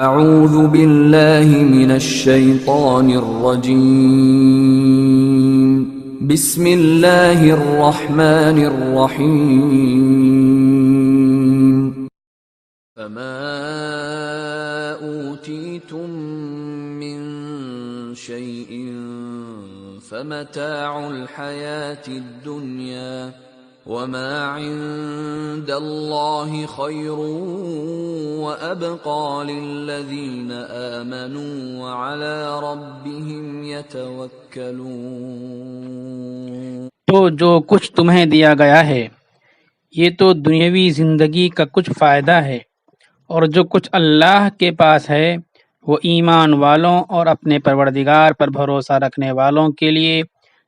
اعوذ باللہ من الشیطان الرجیم بسم اللہ الرحمن الرحیم فما اوتیتم من شیء فمتاع الحیاة الدنیا وما عند اللہ خیر وابقى للذین آمنوا وعلى ربهم يتوکلون۔ تو جو کچھ تمہیں دیا گیا ہے یہ تو دنیاوی زندگی کا کچھ فائدہ ہے، اور جو کچھ اللہ کے پاس ہے وہ ایمان والوں اور اپنے پروردگار پر بھروسہ رکھنے والوں کے لیے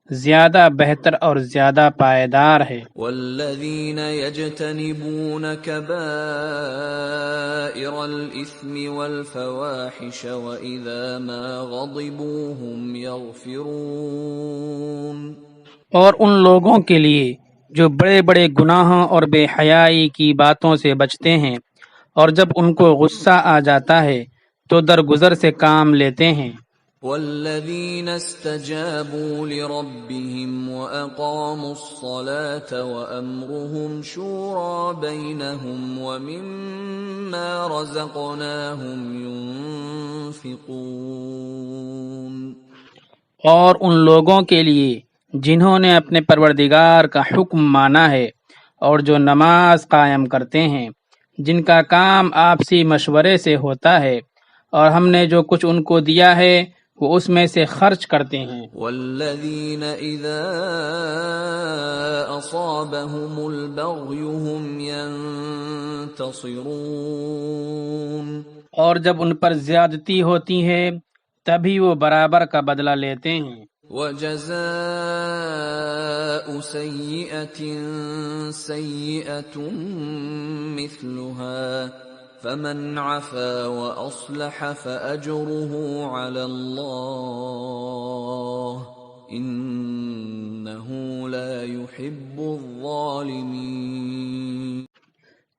زیادہ بہتر اور زیادہ پائیدار ہے۔ والذین یجتنبون کبائر الاثم والفواحش واذا ما غضبوا هم یغفرون، اور ان لوگوں کے لیے جو بڑے بڑے گناہوں اور بے حیائی کی باتوں سے بچتے ہیں، اور جب ان کو غصہ آ جاتا ہے تو درگزر سے کام لیتے ہیں۔ والذین استجابوا لربهم واقاموا الصلاة وامرهم شورى بینهم ومما رزقناهم ينفقون، اور ان لوگوں کے لیے جنہوں نے اپنے پروردگار کا حکم مانا ہے اور جو نماز قائم کرتے ہیں، جن کا کام آپسی مشورے سے ہوتا ہے، اور ہم نے جو کچھ ان کو دیا ہے وہ اس میں سے خرچ کرتے ہیں۔ والذین اذا اصابهم البغی هم ینتصرون، اور جب ان پر زیادتی ہوتی ہے تبھی وہ برابر کا بدلہ لیتے ہیں۔ وجزاء سیئۃ سیئۃ مثلها فمن عفا واصلح فاجره على الله انه لا يحب الظالمین،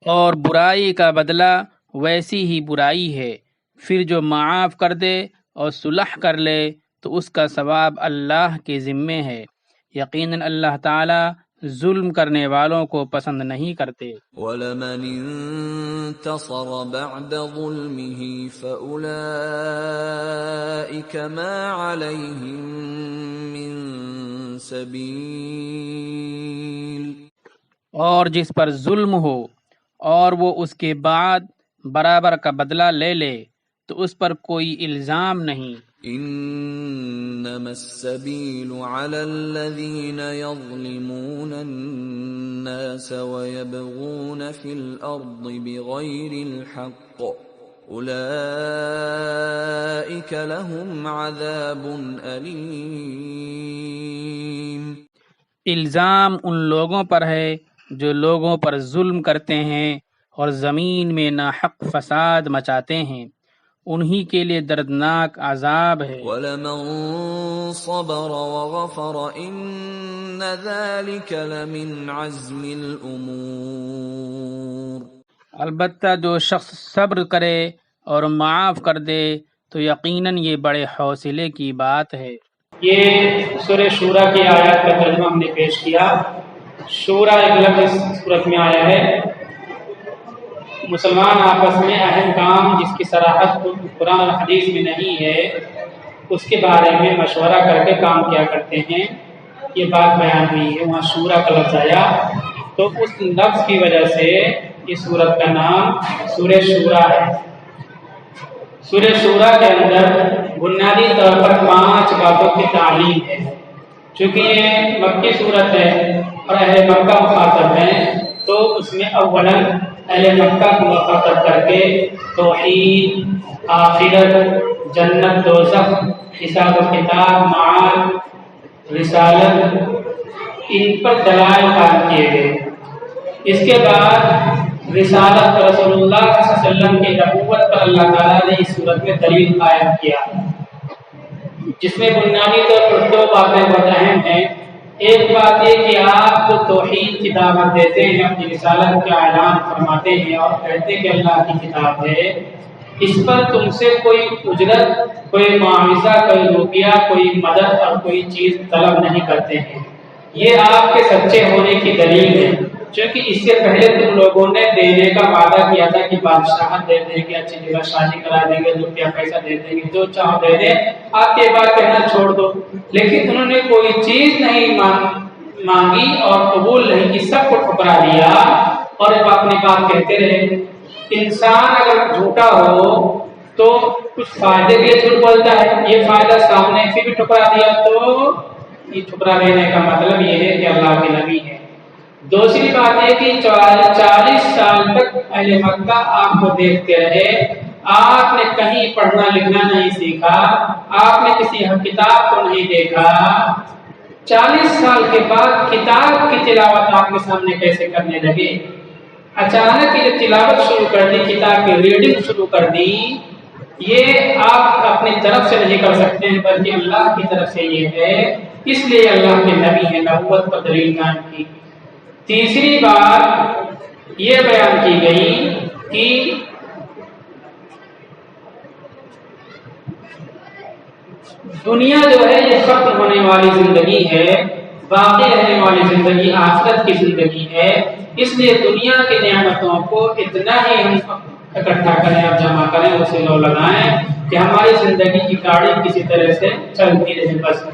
اور برائی کا بدلہ ویسی ہی برائی ہے، پھر جو معاف کر دے اور صلح کر لے تو اس کا ثواب اللہ کے ذمے ہے، یقیناً اللہ تعالی ظلم کرنے والوں کو پسند نہیں کرتے۔ وَلَمَنِ انتصر بعد ظلمه فأولئك ما عليهم من سبيل، اور جس پر ظلم ہو اور وہ اس کے بعد برابر کا بدلہ لے لے تو اس پر کوئی الزام نہیں۔ انما السبيل على الذين يظلمون الناس ويبغون في الارض بغير الحق اولئك لهم عذاب الیم، الزام ان لوگوں پر ہے جو لوگوں پر ظلم کرتے ہیں اور زمین میں ناحق فساد مچاتے ہیں، انہی کے لیے دردناک عذاب ہے۔ وَلَمَن صَبَرَ وَغَفَرَ إِنَّ ذَلِكَ لَمِنْ عَزْمِ الْأُمُورِ، البتہ جو شخص صبر کرے اور معاف کر دے تو یقیناً یہ بڑے حوصلے کی بات ہے۔ یہ سورہ شورا کی آیات کا ترجمہ ہم نے پیش کیا۔ شورا ایک لفظ اس سورت میں آیا ہے۔ مسلمان آپس میں اہم کام جس کی صراحت قرآن اور حدیث میں نہیں ہے اس کے بارے میں مشورہ کر کے کام کیا کرتے ہیں، یہ بات بیان ہوئی ہے۔ وہاں شورا کا لفظ آیا تو اس لفظ کی وجہ سے اس سورت کا نام سورہ شورا ہے۔ سورہ شورا کے اندر بنیادی طور پر 5 باتوں کی تعلیم ہے۔ چونکہ یہ مکی سورت ہے اور اہل مکہ مخاطب ہیں تو اس میں اولاً اہل مکہ کو مخاطب کر کے توحید، آخرت، جنت دوزخ، حساب و کتاب، معاد، رسالت، ان پر دلائل قائم کیے گئے۔ اس کے بعد رسالت رسول اللہ صلی اللہ علیہ وسلم کی نبوت پر اللہ تعالیٰ نے اس صورت میں دلیل قائم کیا، جس میں بنیادی طور پر 2 باتیں بہت اہم ہیں۔ ایک بات یہ کہ آپ کو توحید کی دعوت دیتے ہیں، اپنی رسالت کا اعلان فرماتے ہیں اور کہتے ہیں کہ اللہ کی کتاب ہے، اس پر تم سے کوئی اجرت، کوئی معاوضہ، کوئی روپیہ، کوئی مدد اور کوئی چیز طلب نہیں کرتے ہیں۔ یہ آپ کے سچے ہونے کی دلیل ہے، چونکہ اس سے پہلے تم لوگوں نے دینے کا وعدہ کیا تھا کہ بادشاہت دے دیں گے، اچھی جگہ شادی کرا دیں گے، روپیہ پیسہ دے دیں گے، جو چاہو دے دیں، آپ یہ بات کہنا چھوڑ دو۔ لیکن انہوں نے کوئی چیز نہیں مانگی اور قبول نہیں کی، سب کو ٹھکرا دیا اور اپنی بات کہتے رہے۔ انسان اگر جھوٹا ہو تو کچھ فائدے کے لیے جھوٹ بولتا ہے، یہ فائدہ سامنے سے بھی ٹھکرا دیا تو یہ ٹھکرا دینے کا مطلب یہ ہے کہ اللہ کے نبی ہے۔ دوسری بات ہے کہ 40 سال تک اہل مکہ آپ کو دیکھتے رہے، آپ نے کہیں پڑھنا لکھنا نہیں سیکھا، آپ نے کسی کتاب کو نہیں دیکھا۔ 40 سال کے بعد کتاب کی تلاوت آپ کے سامنے کیسے کرنے لگے؟ اچانک یہ تلاوت شروع کر دی، کتاب کی ریڈنگ شروع کر دی، یہ آپ اپنی طرف سے نہیں کر سکتے ہیں بلکہ اللہ کی طرف سے یہ ہے، اس لیے اللہ کے نبی ہے، نبوت پر دلیل قائم کی۔ تیسری بات یہ بیان کی گئی کہ دنیا جو ہے یہ ختم ہونے والی زندگی ہے، باقی رہنے والی زندگی آخرت کی زندگی ہے، اس لیے دنیا کی نعمتوں کو اتنا ہی ہم اکٹھا کریں اور جمع کریں، اسے لو لگائیں کہ ہماری زندگی کی گاڑی کسی طرح سے چلتی رہے۔ بس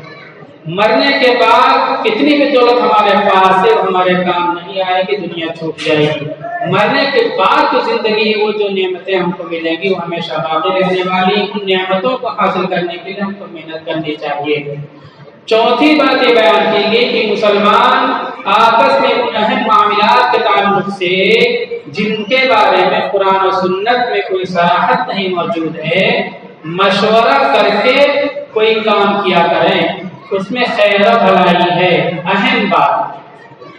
مرنے کے بعد کتنی بھی دولت ہمارے پاس ہے ہمارے کام نہیں آئے گی، دنیا چھوٹ جائے گی۔ مرنے کے بعد جو زندگی ہے، وہ جو نعمتیں ہم کو ملیں گی وہ ہمیشہ باقی رہنے والی، ان نعمتوں کو حاصل کرنے کے لیے ہم کو محنت کرنی چاہیے۔ چوتھی بات یہ بیان کی گئی کہ مسلمان آپس میں ان اہم معاملات کے تعلق سے جن کے بارے میں قرآن و سنت میں کوئی صراحت نہیں موجود ہے، مشورہ کر کے کوئی کام کیا کریں، اس میں خیر و بھلائی ہے۔ اہم بات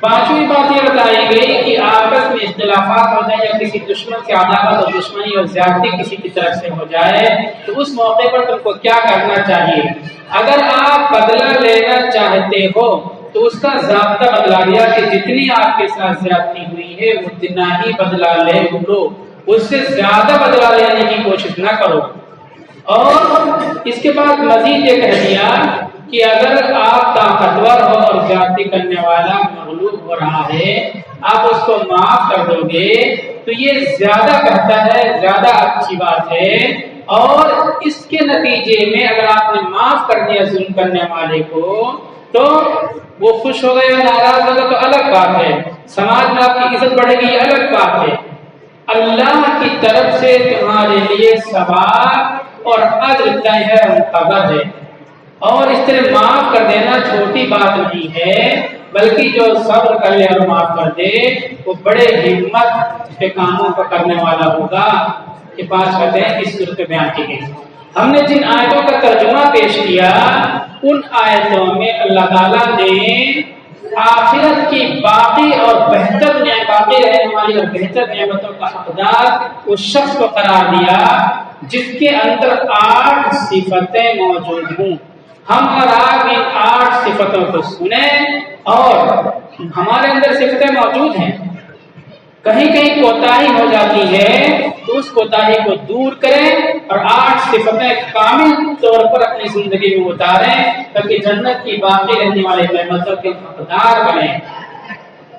پانچویں بات یہ بتائی گئی کہ آپس میں اختلافات ہو جائے یا کسی دشمن سے عداوت اور دشمنی اور زیادتی کسی کی طرف سے ہو جائے تو اس موقع پر تم کو کیا کرنا چاہیے؟ اگر آپ بدلہ لینا چاہتے ہو تو اس کا ضابطہ بتلا دیا کہ جتنی آپ کے ساتھ زیادتی ہوئی ہے اتنا ہی بدلہ لے لو، اس سے زیادہ بدلہ لینے کی کوشش نہ کرو۔ اور اس کے بعد مزید یہ کہہ دیا کہ اگر آپ طاقتور ہو اور زیادتی کرنے والا مغلوب ہو رہا ہے، آپ اس کو معاف کر دو گے تو یہ زیادہ بہتر ہے، زیادہ اچھی بات ہے۔ اور اس کے نتیجے میں اگر آپ نے معاف کر دیا ظلم کرنے والے کو تو وہ خوش ہو گیا، ناراض ہوگا تو الگ بات ہے، سماج میں آپ کی عزت بڑھے گی، یہ الگ بات ہے۔ اللہ کی طرف سے تمہارے لیے ثواب اور اجر طے ہے، مقرر ہے۔ اور اس طرح معاف کر دینا چھوٹی بات نہیں ہے، بلکہ جو صبر کر لے اور معاف کر دے وہ بڑے ہمت کے کاموں کو کرنے والا ہوگا۔ یہ 5 باتیں اس صورت میں بیان کی گئی۔ ہم نے جن آیتوں کا ترجمہ پیش کیا ان آیتوں میں اللہ تعالیٰ نے آخرت کی باقی اور بہتر باقی رہنے والی اور بہتر نعمتوں کا حقدار اس شخص کو قرار دیا جس کے اندر 8 صفتیں موجود ہوں۔ ہم اور آپ ان 8 صفتوں کو سنیں اور ہمارے اندر صفتیں موجود ہیں، کہیں کہیں کوتاہی ہو جاتی ہے تو اس کوتاہی کو دور کریں اور 8 صفتیں کامل طور پر اپنی زندگی میں اتاریں تاکہ جنت کی باقی رہنے والے نعمتوں کے حقدار بنیں۔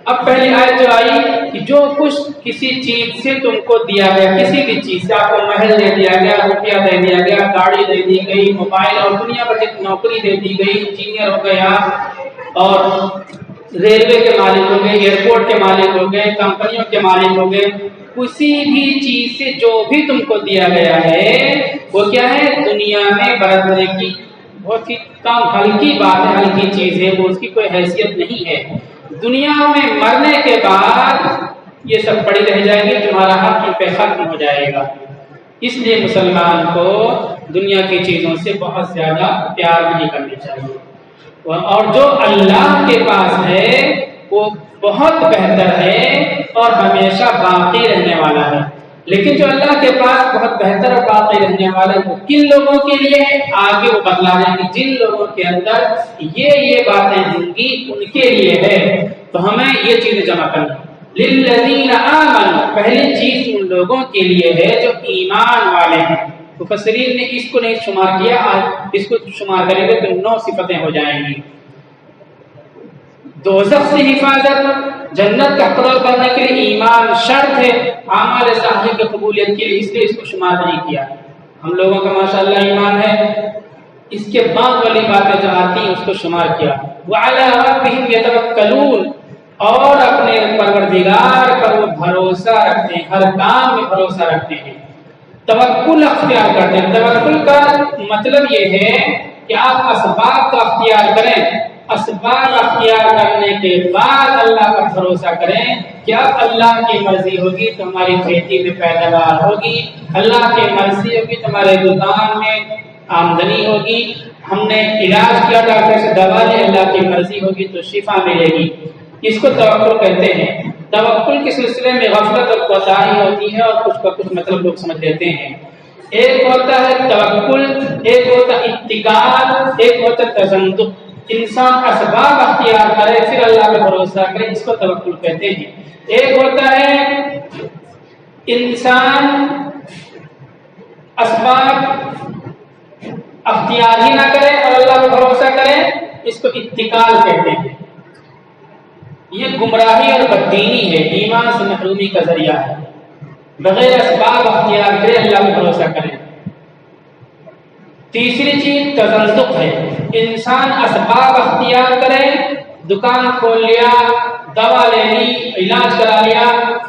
اب پہلی آیت جو آئی کہ جو کچھ کسی چیز سے تم کو دیا گیا، کسی بھی چیز سے آپ کو محل دے دیا گیا، روپیہ دے دیا گیا، گاڑی دے دی گئی، موبائل اور دنیا بھر کی نوکری دے دی گئی، انجینئر ہو گیا اور ریلوے کے مالک ہو گئے، ایئرپورٹ کے مالک ہو گئے، کمپنیوں کے مالک ہو گئے، کسی بھی چیز سے جو بھی تم کو دیا گیا ہے وہ کیا ہے؟ دنیا میں برتنے کی بہت ہی کم ہلکی بات ہے، ہلکی چیز ہے، وہ اس کی کوئی حیثیت نہیں ہے۔ دنیا میں مرنے کے بعد یہ سب پڑی رہ جائے گی، تمہارا حق ان پہ ختم ہو جائے گا۔ اس لیے مسلمان کو دنیا کی چیزوں سے بہت زیادہ پیار نہیں کرنی چاہیے، اور جو اللہ کے پاس ہے وہ بہت بہتر ہے اور ہمیشہ باقی رہنے والا ہے۔ لیکن جو اللہ کے پاس بہت بہتر اور باقی رہنے والا ہے وہ کن لوگوں کے لیے ہے؟ آگے وہ بتلا دیں گے، جن لوگوں کے اندر یہ باتیں ہوں گی ان کے لیے ہے، تو ہمیں یہ چیزیں جمع کرنی۔ للذین آمنوا، پہلی چیز ان لوگوں کے لیے ہے جو ایمان والے ہیں۔ مفسرین نے اس کو نہیں شمار کیا، اس کو شمار کریں گے تو 9 صفتیں ہو جائیں گی۔ دوزخ سے حفاظت، جنت کا حق کرنے کے لیے ایمان شرط ہے، اعمال صالحہ کی قبولیت کے لیے، اس لیے اس کو شمار نہیں کیا۔ ہم لوگوں کا ماشاءاللہ ایمان ہے، اس کے بعد والی باتیں جو آتی ہیں اس کو شمار کیا۔ وعلی ربہم یتوکلون، اور اپنے پروردگار پر وہ بھروسہ رکھتے ہیں، ہر کام میں بھروسہ رکھتے ہیں، توکل اختیار کرتے ہیں۔ توکل کا مطلب یہ ہے کہ آپ اسباب کا اختیار کریں، اسباب اختیار کرنے کے بعد اللہ پر بھروسہ کریں کہ اب اللہ کی مرضی ہوگی تو ہماری کھیتی میں پیداوار ہوگی، اللہ کی مرضی ہوگی تو ہمارے دکان میں آمدنی ہوگی، ہم نے علاج کیا ڈاکٹر سے دوا لی، اللہ کی مرضی ہوگی تو شفا ملے گی۔ اس کو توکل کہتے ہیں۔ توکل کے سلسلے میں غفلت اور کوتاہی ہوتی ہے اور کچھ کا کچھ مطلب لوگ سمجھ لیتے ہیں۔ ایک ہوتا ہے توکل، ایک ہوتا ہے اتکال، ایک ہوتا ہے تزندق۔ انسان اسباب اختیار کرے پھر اللہ پہ بھروسہ کرے، اس کو توکل کہتے ہیں۔ ایک ہوتا ہے انسان اسباب اختیار ہی نہ کرے اور اللہ پہ بھروسہ کرے، اس کو اتکال کہتے ہیں۔ یہ گمراہی اور بددینی ہے، ایمان سے محرومی کا ذریعہ ہے۔ بغیر اسباب اختیار کرے اللہ پہ بھروسہ کرے۔ تیسری چیز تزندق ہے، انسان اسباب اختیار کرے، دکان کھول لیا، دوا لے لی، علاج کرا لیا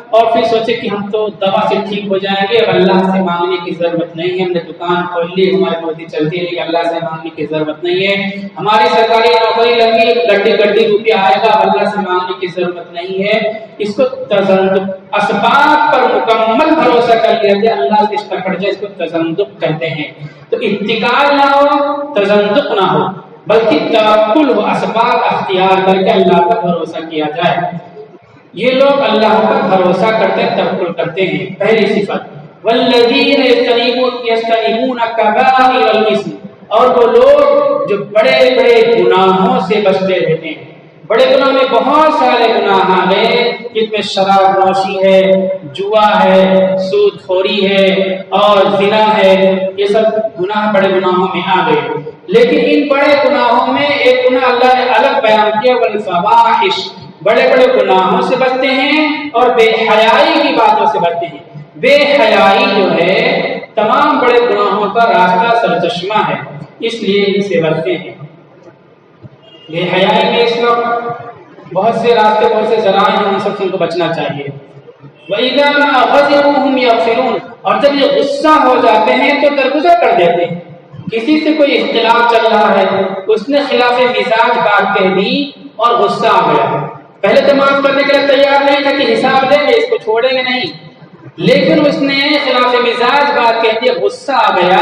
اور پھر سوچے کہ ہم تو دوا سے ٹھیک ہو جائیں گے اور اللہ سے مانگنے کی ضرورت نہیں ہے، ہم نے دکان کھول لی، ہماری موتی چلتی رہی، اللہ سے مانگنے کی ضرورت نہیں ہے، ہماری سرکاری نوکری لگی، گڈی گڈی روپیہ آئے گا، اللہ سے مانگنے کی ضرورت نہیں ہے۔ اس کو تزندق، اسباب پر مکمل بھروسہ کر لیا جائے، اللہ سے رشتہ کٹ جائے، اس کو تزندق کہتے ہیں۔ تو اتکال نہ ہو، تزندق نہ ہو، بلکہ توکل ہو، اسباب اختیار کر کے اللہ پر بھروسہ کیا جائے۔ یہ لوگ اللہ پر بھروسہ کرتے ہیں، توکل کرتے ہیں۔ پہلی صفت والذین یجتنبون کبائر الاثم، اور وہ لوگ جو بڑے بڑے گناہوں سے بچتے رہتے ہیں۔ بڑے گناہ میں بہت سارے گناہ آ گئے، جن میں شراب نوشی ہے، جوا ہے، سود خوری ہے اور زنا ہے، یہ سب گناہ بڑے گناہوں میں آ گئے۔ لیکن ان بڑے گناہوں میں ایک گناہ اللہ نے الگ بیان کیا، والفواحش، بڑے بڑے گناہوں سے بچتے ہیں اور بے حیائی کی باتوں سے بچتے ہیں۔ بے حیائی جو ہے تمام بڑے گناہوں کا راستہ سرچشمہ ہے، اس لیے ان سے بچتے ہیں۔ بے حیائی میں اس وقت بہت سے راستے، بہت سے ذرائع ہیں، ان سب سے ان کو بچنا چاہیے۔ وَإِذَا مَا غَضِبُوا هُمْ يَغْفِرُونَ، اور جب یہ غصہ ہو جاتے ہیں تو درگزر کر دیتے ہیں۔ کسی سے کوئی اختلاف چل رہا ہے، اس نے خلاف مزاج بات کہہ دی اور غصہ آ گیا، پہلے تو معاف کرنے کے لیے تیار نہیں تھا کہ حساب لیں گے، اس کو چھوڑیں گے نہیں، لیکن اس نے خلاف مزاج بات کہہ دی، غصہ آ گیا،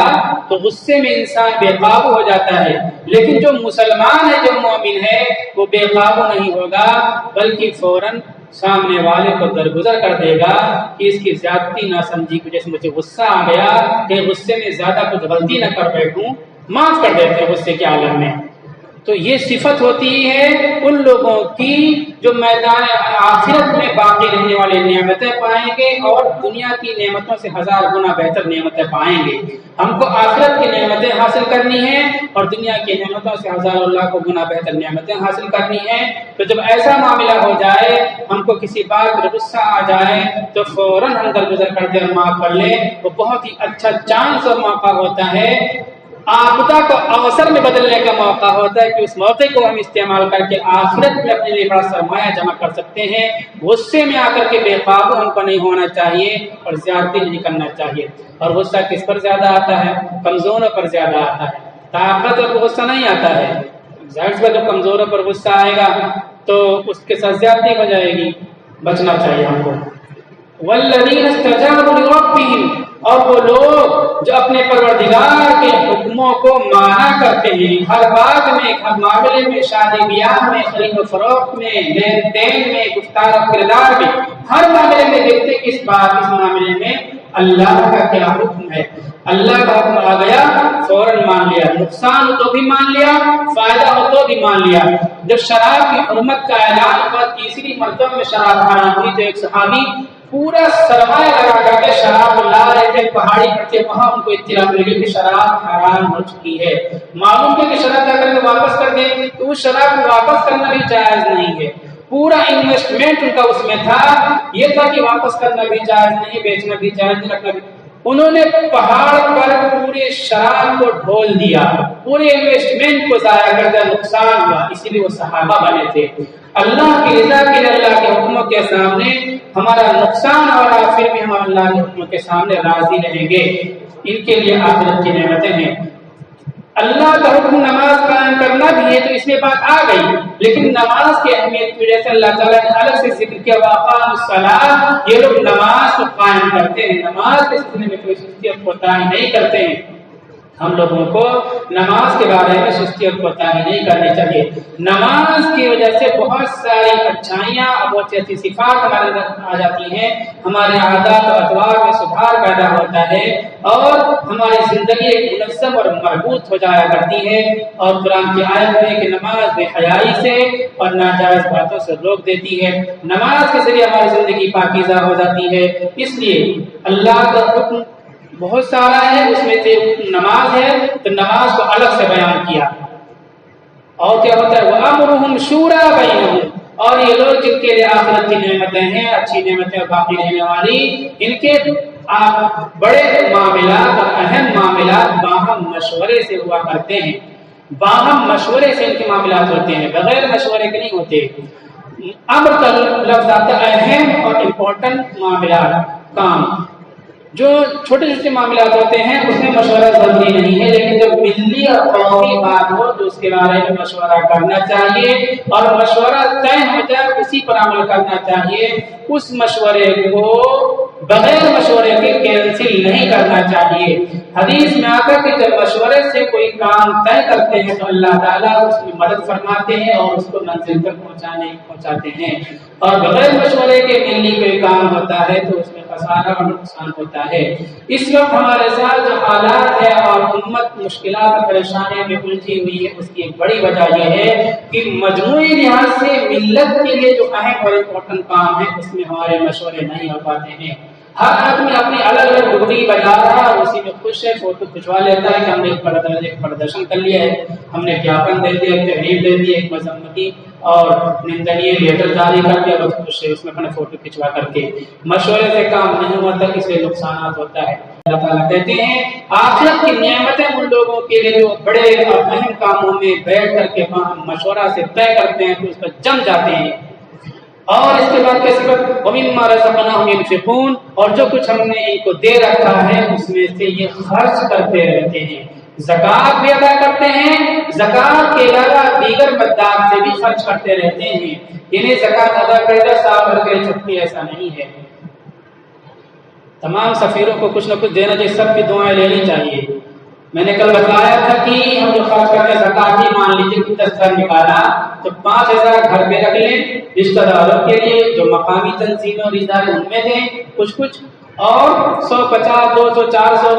تو غصے میں انسان بے قابو ہو جاتا ہے۔ لیکن جو مسلمان ہے، جو مومن ہے، وہ بے قابو نہیں ہوگا، بلکہ فوراً سامنے والے کو درگزر کر دے گا کہ اس کی زیادتی نہ سمجھی کہ جیسے مجھے غصہ آ گیا کہ غصے میں زیادہ کچھ غلطی نہ کر بیٹھوں، معاف کر دیتے ہیں غصے کے عالم میں۔ تو یہ صفت ہوتی ہے ان لوگوں کی جو میدان آخرت میں باقی رہنے والی نعمتیں پائیں گے اور دنیا کی نعمتوں سے 1000 گنا بہتر نعمتیں پائیں گے۔ ہم کو آخرت کی نعمتیں حاصل کرنی ہیں اور دنیا کی نعمتوں سے 1000 لاکھوں گنا بہتر نعمتیں حاصل کرنی ہیں۔ تو جب ایسا معاملہ ہو جائے، ہم کو کسی بات پر غصہ آ جائے تو فوراً ہم درگزر کر دیں اور معاف کر لیں، وہ بہت ہی اچھا چانس اور موقع ہوتا ہے، آپدہ کو اوسر میں بدلنے کا موقع ہوتا ہے کہ اس موقع کو ہم استعمال کر کے آخرت میں اپنے لیے بڑا سرمایہ جمع کر سکتے ہیں۔ غصے میں آ کر کے بے قابو ہم کو نہیں ہونا چاہیے اور زیادتی نہیں کرنا چاہیے۔ اور غصہ کس پر زیادہ آتا ہے؟ کمزوروں پر زیادہ آتا ہے، طاقت پر غصہ نہیں آتا ہے۔ ظاہر سی بات ہے، کمزوروں پر غصہ آئے گا تو اس کے ساتھ زیادتی ہو جائے گی، بچنا چاہیے ہم کو۔ والذین استجابوا لربہم، اور وہ لوگ جو اپنے پروردگار کے حکموں کو مانا کرتے ہیں، ہر بات میں، ہر معاملے میں، شادی بیاہ میں، خرید و فروخت میں، لین دین میں، گفتار و کردار میں، ہر معاملے میں دیکھتے اس معاملے میں اللہ کا کیا حکم ہے۔ اللہ کا حکم آ گیا فوراً مان لیا، نقصان ہو تو بھی مان لیا، فائدہ ہو تو بھی مان لیا۔ جب شراب کی حرمت کا اعلان ہوا، تیسری مرتبہ میں شراب حرام ہوئی، تو ایک صحابی پورا سرمایہ لگا کر کے شراب لا رہے تھے، پہاڑی پر تھے، وہاں ان کو اطلاع ملی کہ شراب حرام ہو چکی ہے۔ معلوم ہے کہ شراب جا کر کے واپس کر دیں، تو اس شراب کو واپس کرنا بھی جائز نہیں ہے۔ پورا انویسٹمنٹ ان کا اس میں تھا، یہ تھا کہ واپس کرنا بھی جائز نہیں، بیچنا بھی جائز نہیں، رکھنا بھی۔ انہوں نے پہاڑ پر پورے شراب کو ڈھول دیا، پورے انویسٹمنٹ کو ضائع کر دیا، نقصان ہوا، اسی لیے وہ صحابہ بنے تھے۔ اللہ کی رضا کے لیے اللہ کے حکموں کے سامنے ہمارا نقصان ہو رہا، پھر بھی ہم اللہ کے حکموں کے سامنے راضی رہیں گے، ان کے لیے آخرت کی نعمتیں ہیں۔ اللہ کا حکم نماز قائم کرنا بھی ہے، تو اس میں بات آ گئی، لیکن نماز کی اہمیت کی وجہ سے اللہ تعالیٰ نے الگ سے ذکر کیا، وَأَقَامُوا الصَّلَاةَ، یہ لوگ نماز کو قائم کرتے ہیں، نماز کے سلسلے میں کوئی سستی اور کوتاہی نہیں کرتے ہیں۔ ہم لوگوں کو نماز کے بارے میں سستی اور کوتاہی نہیں کرنی چاہیے۔ نماز کی وجہ سے بہت ساری اچھائیاں اور بہت سی صفات ہمارے اندر آ جاتی ہیں، ہمارے عادات و اطوار میں سدھار پیدا ہوتا ہے، اور ہماری زندگی ایک منظم اور مربوط ہو جایا کرتی ہے۔ اور قرآن کی آیت میں کہ نماز بے حیائی سے اور ناجائز باتوں سے روک دیتی ہے، نماز کے ذریعے ہماری زندگی پاکیزہ ہو جاتی ہے۔ اس لیے اللہ کا حکم بہت سارا ہے، اس میں سے نماز ہے، تو نماز کو الگ سے بیان کیا۔ اور کیا ہوتا ہے، وَأَمْرُهُمْ شُورَىٰ بَيْنَهُمْ، اور یہ لوگ جن کے لیے آخرت کی نعمتیں ہیں، اچھی نعمتیں اور باقی رہنے والی، ان کے بڑے معاملات اور اہم معاملات باہم مشورے سے ہوا کرتے ہیں، باہم مشورے سے ان کے معاملات ہوتے ہیں، بغیر مشورے کے نہیں ہوتے۔ امر کا لفظ آتا ہے اہم اور امپورٹنٹ معاملات، کام جو چھوٹے چھوٹے معاملات ہوتے ہیں اس میں مشورہ ضروری نہیں ہے، لیکن جب ملی اور قومی بات ہو تو اس کے بارے میں مشورہ کرنا چاہیے، اور مشورہ طے ہو جائے اسی پر عمل کرنا چاہیے۔ اس مشورے کو بغیر مشورے کے کینسل نہیں کرنا چاہیے۔ حدیث میں آتا ہے کہ جب مشورے سے کوئی کام طے کرتے ہیں تو اللہ تعالیٰ اس کی مدد فرماتے ہیں اور اس کو منزل تک پہنچاتے ہیں، اور بغیر مشورے کے ملی کوئی کام ہوتا ہے تو اس میں خسارہ اور نقصان ہوتا ہے۔ اس وقت ہمارے ساتھ جو حالات ہے اور امت مشکلات اور پریشانیوں میں الجھی ہوئی ہے، اس کی ایک بڑی وجہ یہ ہے کہ مجموعی لحاظ سے ملت کے لیے جو اہم اور امپورٹنٹ کام ہے اس میں ہمارے مشورے نہیں ہو پاتے ہیں۔ ہر آدمی اپنی الگ الگ ڈگری بجا رہا ہے اور اسی میں خوش ہے، فوٹو کھنچوا لیتا ہے کہ ہم نے ایک پردرشن کر لیا ہے، ہم نے جاپن دے دیا، ایک تحریر دے دی، ایک مذمتی اور نندنی لیٹر جاری کر دیا، بس خوش ہے، اس میں اپنے فوٹو کھنچوا کر کے۔ مشورے سے کام نہیں ہوتا، اس سے نقصانات ہوتا ہے۔ اللہ تعالیٰ کہتے ہیں آخرت کی نعمتیں ان لوگوں کے لیے جو بڑے اور اہم کاموں میں بیٹھ کر کے مشورہ سے طے کرتے ہیں تو اس پر جم جاتے ہیں۔ اور اس کے بعد کیسے وَمِمَّا رَزَقْنَاهُمْ يُنْفِقُونَ، اور جو کچھ ہم نے ان کو دے رکھا ہے اس میں سے یہ خرچ کرتے رہتے ہیں، زکوٰۃ بھی ادا کرتے ہیں، زکوٰۃ کے علاوہ دیگر مقدار سے بھی خرچ کرتے رہتے ہیں، انہیں زکوٰۃ ادا کرے سال بھر کے چھٹی، ایسا نہیں ہے۔ تمام سفیروں کو کچھ نہ کچھ دینا چاہیے، سب کی دعائیں لینی چاہیے۔ میں نے کل بتایا تھا کہ ہم جو خرچ کرتے ہیں زکوٰۃ ہی مان لیجیے کہ 10,000 نکالا تو 5,000 گھر پہ رکھ لیں رشتہ داروں کے لیے، جو مقامی تنظیمیں اور ادارے ان میں دیں کچھ، اور 150 200 400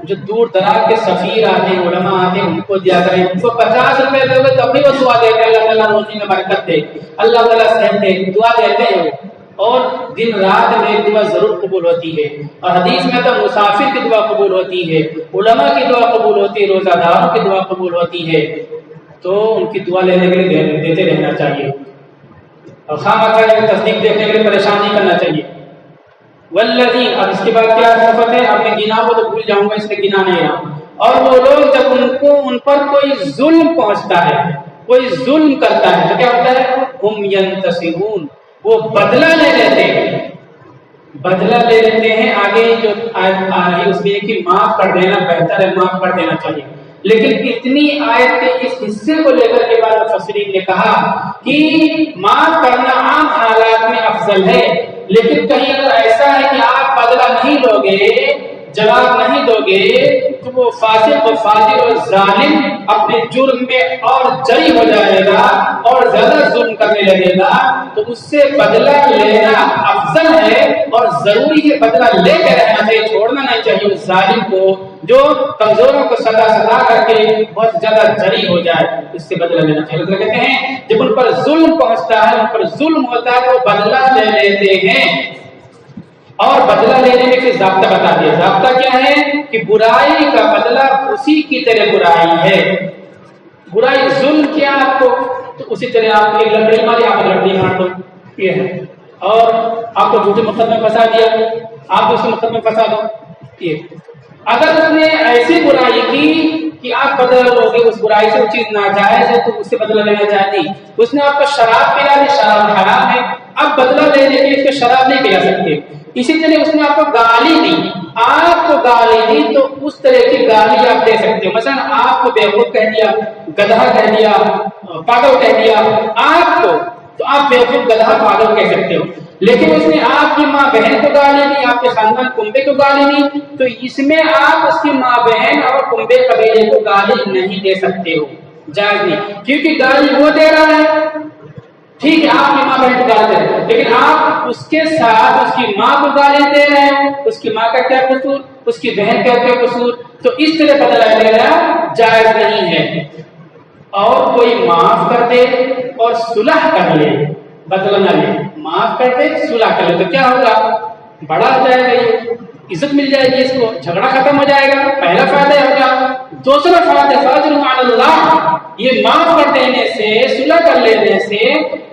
جو دور دراز کے سفیر آتے ہیں، علماء آتے ہیں، ان کو دیا کریں۔ ان کو 50 روپے دو گے تب بھی وہ دعا دیتے ہیں اللہ تعالیٰ روزی میں برکت دے، اللہ تعالیٰ صحت دے، دعا دیتے ہیں وہ، اور دن رات میں دعا ضرور قبول ہوتی ہے۔ اور حدیث میں تو مسافر کی دعا قبول ہوتی ہے، علماء کی دعا قبول ہوتی ہے، روزہ داروں کی دعا قبول ہوتی ہے، تو ان کی دعا لینے کے لیے دیتے رہنا چاہیے، اور خواہ تصدیق دیکھنے کے لیے پریشان نہیں کرنا چاہیے۔ والذین، اب اس کے بعد کیا صفت ہے، اپنے گنا کو تو بھول جاؤں گا اس لیے گنا نہیں رہا، اور وہ لوگ جب ان پر کوئی ظلم پہنچتا ہے، کوئی ظلم کرتا ہے تو کیا ہوتا ہے، ہم ینتصرون، وہ بدلہ لے لیتے ہیں، بدلہ لے لیتے ہیں۔ آگے جو آیت آ رہی ہے اس میں کہ معاف کر دینا بہتر ہے، معاف کر دینا چاہیے، لیکن اتنی آیت کے اس حصے کو لے کر کے بعد مفسرین نے کہا کہ معاف کرنا عام حالات میں افضل ہے، لیکن کہیں اگر ایسا ہے کہ آپ بدلہ نہیں لو گے، جواب نہیں دو گے، تو وہ فاسق و فاجر اور ظالم اپنے جرم میں اور جری ہو جائے گا اور زیادہ ظلم کرنے لگے گا، تو اس سے بدلہ لینا افضل افضل ہے اور ضروری ہے بدلہ لے کے رہنا چاہیے، چھوڑنا نہیں چاہیے اس ظالم کو جو کمزوروں کو سزا کر کے بہت زیادہ جری ہو جائے، اس سے بدلہ لینا چاہیے۔ اللہ کہتے ہیں جب ان پر ظلم پہنچتا ہے، ان پر ظلم ہوتا ہے تو بدلہ لے لیتے ہیں، اور بدلہ لینے میں پھر ضابطہ بتا دیا۔ ضابطہ کیا ہے کہ برائی کا بدلہ اسی کی طرح برائی ہے۔ برائی ظلم کیا آپ کو تو اسی طرح آپ ایک لکڑی ماری، آپ لکڑی مار دو، یہ ہے۔ اور آپ کو جھوٹے مقدمے میں پھنسا دیا، آپ اس کے مقدمے میں پھنسا دو، یہ۔ اگر اس نے ایسی برائی کی کہ آپ بدلہ لو گے اس برائی سے، وہ چیز ناجائز ہے تو اس سے بدلہ لینا جائز نہیں۔ اس نے آپ کو شراب پلا دی، شراب حرام ہے، اب بدلہ لینے کے لیے اس کو شراب نہیں پلا سکتے۔ اسی طرح اس نے آپ کو گالی دی، آپ کو گالی دی تو اس طرح کی گالی آپ دے سکتے ہو۔ مثلا آپ کو بیوقوف کہہ دیا، گدھا کہہ دیا، پاگل کہہ دیا آپ کو، تو آپ بیوقوف گدھا پاگل کہہ سکتے ہو۔ لیکن اس نے آپ کی ماں بہن کو گالی دی، آپ کے خاندان کنبے کو گالی دی، تو اس میں آپ اس کی ماں بہن اور کنبے قبیلے کو گالی نہیں دے سکتے ہو، جائز نہیں، کیونکہ گالی وہ دے رہا ہے۔ ٹھیک ہے آپ کی ماں بہن کو گالی دے رہے ہیں، لیکن آپ اس کے ساتھ اس کی ماں کو گالی دے رہے ہیں، اس کی ماں کا کیا قصور، اس کی بہن کا کیا قصور، تو اس طرح بدلہ لینا جائز نہیں ہے۔ اور کوئی معاف کر دے اور صلح کر لے، بدلہ نہ لے، معاف کر دے صلح کر لے، تو کیا ہوگا، بڑا ہو جائے گا، یہ عزت مل جائے گی اس کو، جھگڑا ختم ہو جائے گا، پہلا فائدہ ہوگا۔ دوسرا فائدہ فاجر علی اللہ، یہ معاف کر دینے سے، صلح کر لینے سے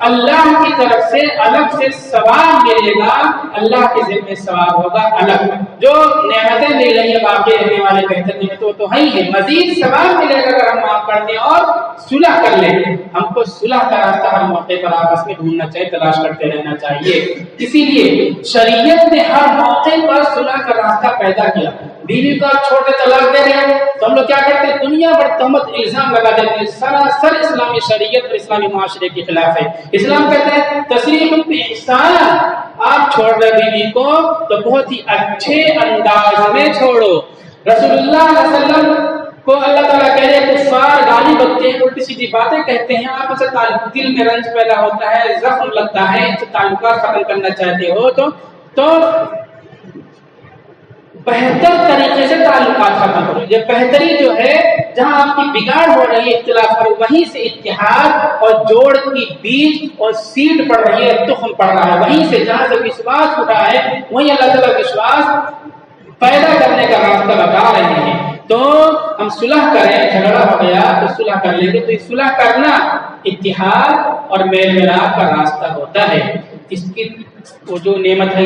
اللہ کی طرف سے الگ سے ثواب ملے گا، اللہ کے ذمہ ثواب ہوگا الگ۔ جو نعمتیں مل رہی ہیں باقی رہنے والے بہتر نعمتیں تو ہے ہی، مزید ثواب ملے گا اگر ہم معاف کر دیں اور صلح کر لیں۔ ہم کو صلح کا راستہ ہر موقع پر آپس میں ڈھونڈنا چاہیے، تلاش کرتے رہنا چاہیے۔ اسی لیے شریعت نے ہر موقع پر صلح کا راستہ پیدا کیا۔ بیوی کو آپ چھوڑ کے طلاق دے رہے ہیں تو ہم لوگ کیا کرتے ہیں، دنیا بھر تہمت الزام لگا دیتے ہیں، سراسر اسلامی شریعت اور اسلامی معاشرے کے خلاف ہے۔ اسلام کہتے ہیں تسریح باحسان، آپ چھوڑ رہے بیوی کو تو بہت ہی اچھے انداز میں چھوڑو۔ رسول اللہ صلی اللہ علیہ وسلم کو اللہ تعالیٰ کہہ رہے کفار گالی بکتے ہیں، الٹی سیدھی باتیں کہتے ہیں، آپ سے دل میں رنج پیدا ہوتا ہے، زخم لگتا ہے، ان سے تعلقات ختم کرنا چاہتے ہو تو بہتر طریقے سے تعلقات ختم کرو۔ یہ بہتری جو ہے، جہاں آپ کی بگاڑ ہو رہی ہے اختلاف پر، وہیں سے اتحاد اور جوڑ کی بیج اور سیڈ پڑ رہی ہے، تخم پڑ رہا ہے، وہیں سے جہاں سے وشواس اٹھا ہے وہیں اللہ تعالیٰ وشواس پیدا کرنے کا راستہ بتا رہے ہیں۔ تو ہم صلح کریں، جھگڑا ہو گیا تو صلح کر لیں گے، تو یہ صلح کرنا اتحاد اور میل ملاپ کا راستہ ہوتا ہے۔ اس کی وہ جو نعمت ہے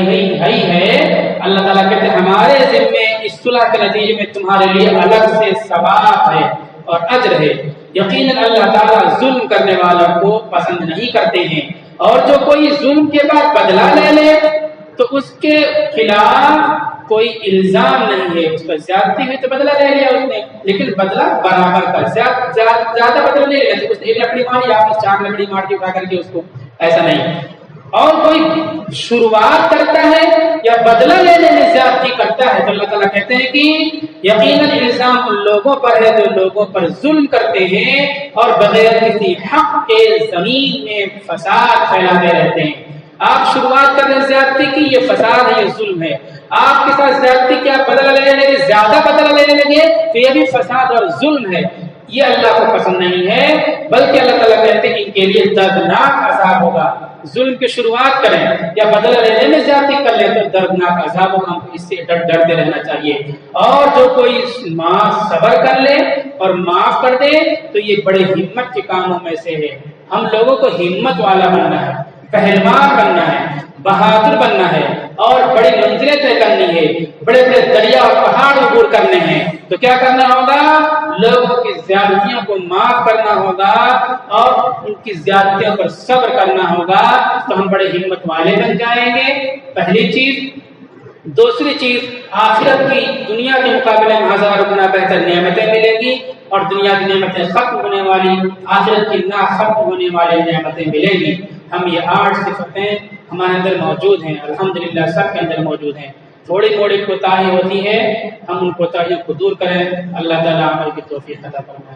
اللہ تعالیٰ کہتے ہیں ہمارے ذمے اس صلح کے نتیجے میں تمہارے لیے الگ سے ثواب ہے اور اجر ہے۔ یقیناً اللہ تعالیٰ ظلم کرنے والوں کو پسند نہیں کرتے ہیں، اور جو کوئی ظلم کے بعد بدلہ لے لے تو اس کے خلاف کوئی الزام نہیں ہے، اس پر زیادتی ہوئی تو بدلہ لے لیا اس نے، لیکن بدلہ برابر کا، زیادہ بدلہ نہیں لے، اس نے ایک لکڑی ماری، آپ نے 4 لکڑی مار دی اٹھا کر کے اس کو، ایسا نہیں۔ اور کوئی شروعات کرتا ہے یا بدلہ لینے میں زیادتی کرتا ہے تو اللہ تعالیٰ کہتے ہیں کہ یقیناً الزام ان لوگوں پر ہے جو لوگوں پر ظلم کرتے ہیں اور بغیر کسی حق کے زمین میں فساد پھیلاتے رہتے ہیں۔ آپ شروعات کر رہے ہیں زیادتی کی، یہ فساد ہے، یہ ظلم ہے۔ آپ کے ساتھ زیادتی کی، آپ بدلہ لینے لگے، زیادہ بدلہ لینے لگے تو یہ بھی فساد اور ظلم ہے، یہ اللہ کو پسند نہیں ہے، بلکہ اللہ تعالیٰ کہتے ہیں ان کے لیے دردناک عذاب ہوگا۔ ظلم کی شروعات کریں یا بدلہ لینے میں زیادتی کر لیں تو دردناک عذاب ہوگا، ہم کو اس سے ڈرتے رہنا چاہیے۔ اور جو کوئی صبر کر لے اور معاف کر دے تو یہ بڑے ہمت کے کاموں میں سے ہے۔ ہم لوگوں کو ہمت والا بننا ہے، پہلوان بننا ہے، بہادر بننا ہے، اور بڑی منزلیں طے کرنی ہے، بڑے بڑے دریا اور پہاڑ عبور کرنے ہیں، تو کیا کرنا ہوگا، لوگوں کی زیادتیوں کو معاف کرنا ہوگا اور ان کی زیادتیوں پر صبر کرنا ہوگا، تو ہم بڑے ہمت والے بن جائیں گے، پہلی چیز۔ دوسری چیز، آخرت کی دنیا کے مقابلے میں 1000 گنا بہتر نعمتیں ملیں گی، اور دنیا کی نعمتیں ختم ہونے والی، آخرت کی نہ ختم ہونے والی نعمتیں ملیں گی۔ ہم یہ 8 صفتیں ہمارے اندر موجود ہیں، الحمدللہ سب کے اندر موجود ہیں۔ تھوڑی موڑی کوتاہی ہوتی ہے، ہم ان کوتاہیوں کو دور کریں، اللہ تعالیٰ عمل کی توفیق عطا فرمائے۔